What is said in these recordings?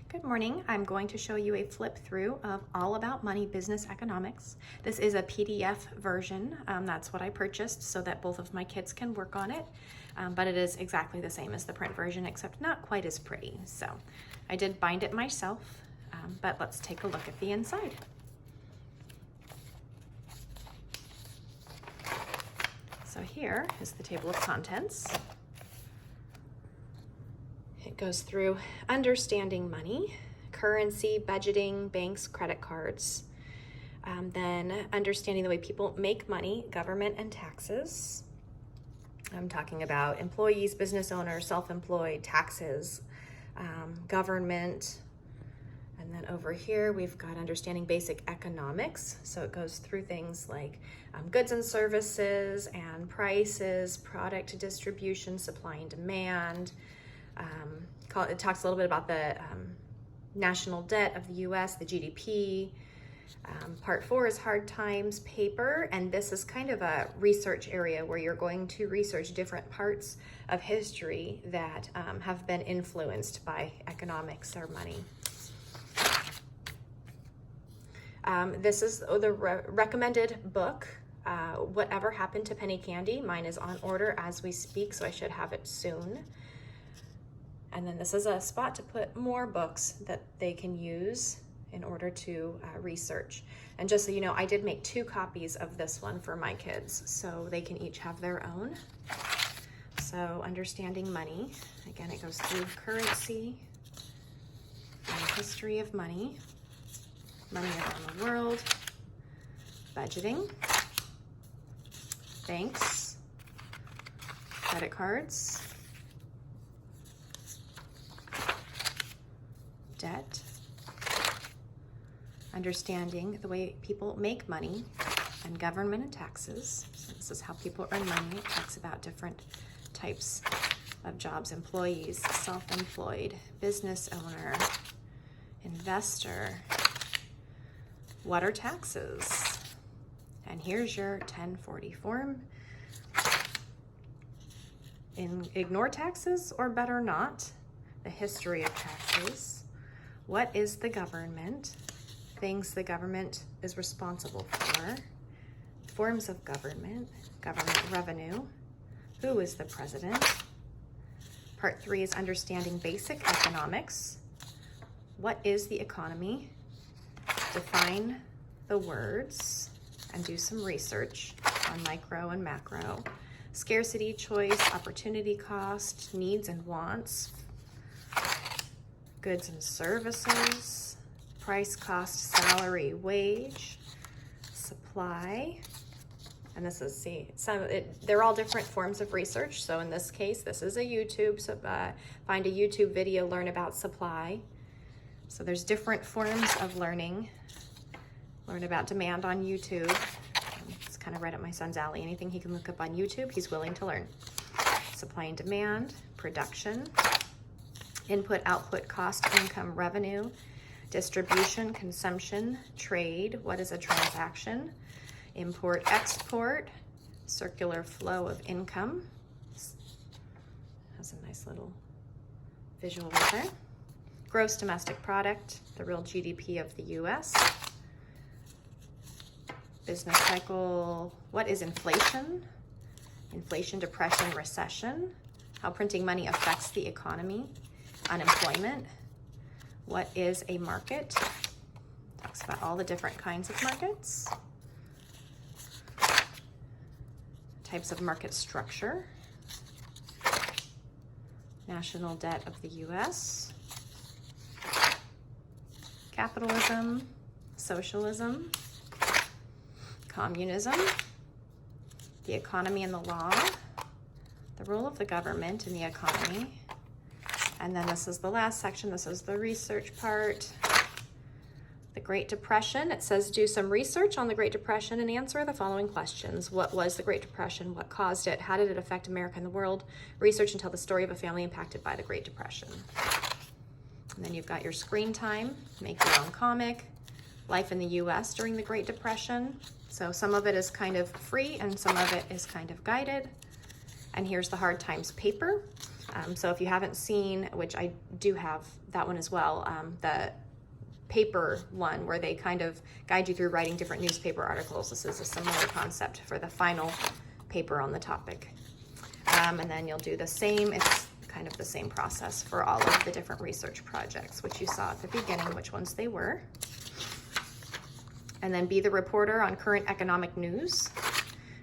Good morning. I'm going to show you a flip through of All About Money Business Economics. This is a PDF version. That's what I purchased so that both of my kids can work on it. But it is exactly the same as the print version, except not quite as pretty. So I did bind it myself, but let's take a look at the inside. So here is the table of contents. It goes through understanding money, currency, budgeting, banks, credit cards, then understanding the way people make money, government and taxes. I'm talking about employees, business owners, self-employed, taxes, government. And then over here, we've got understanding basic economics. So it goes through things like goods and services and prices, product distribution, supply and demand. It talks a little bit about the national debt of the US, the GDP. Part 4 is hard times, paper, and this is kind of a research area where you're going to research different parts of history that have been influenced by economics or money. This is the recommended book, Whatever Happened to Penny Candy. Mine is on order as we speak, so I should have it soon. And then this is a spot to put more books that they can use in order to research. And just so you know, I did make 2 copies of this one for my kids, so they can each have their own. So understanding money, again, it goes through currency and history of money, money around the world, budgeting, banks, credit cards, debt, understanding the way people make money, and government and taxes. So this is how people earn money. It talks about different types of jobs: employees, self-employed, business owner, investor. What are taxes? And here's your 1040 form. Ignore taxes or better not. The history of taxes. What is the government? Things the government is responsible for. Forms of government. Government revenue. Who is the president? Part 3 is understanding basic economics. What is the economy? Define the words and do some research on micro and macro. Scarcity, choice, opportunity cost, needs and wants. Goods and services, price, cost, salary, wage, supply. And this is, they're all different forms of research. So in this case, this is a YouTube, so find a YouTube video, learn about supply. So there's different forms of learning. Learn about demand on YouTube. It's kind of right up my son's alley. Anything he can look up on YouTube, he's willing to learn. Supply and demand, production, input, output, cost, income, revenue, distribution, consumption, trade. What is a transaction? Import, export, circular flow of income. Has a nice little visual right there. Gross domestic product, the real GDP of the US. Business cycle. What is inflation? Inflation, depression, recession. How printing money affects the economy. Unemployment. What is a market? Talks about all the different kinds of markets. Types of market structure. National debt of the US. Capitalism, socialism, communism, the economy and the law, the role of the government in the economy. And then this is the last section. This is the research part. The Great Depression. It says do some research on the Great Depression and answer the following questions. What was the Great Depression? What caused it? How did it affect America and the world? Research and tell the story of a family impacted by the Great Depression. And then you've got your screen time, make your own comic, life in the US during the Great Depression. So some of it is kind of free and some of it is kind of guided. And here's the hard times paper. So if you haven't seen, which I do have that one as well, the paper one where they kind of guide you through writing different newspaper articles. This is a similar concept for the final paper on the topic. And then you'll do the same, it's kind of the same process for all of the different research projects, which you saw at the beginning, which ones they were. And then be the reporter on current economic news.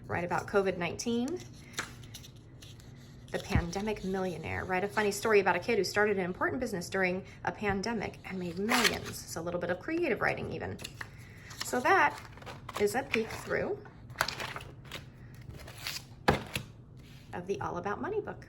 Write about COVID-19. The pandemic millionaire. Write a funny story about a kid who started an important business during a pandemic and made millions. So a little bit of creative writing even. So that is a peek through of the All About Money book.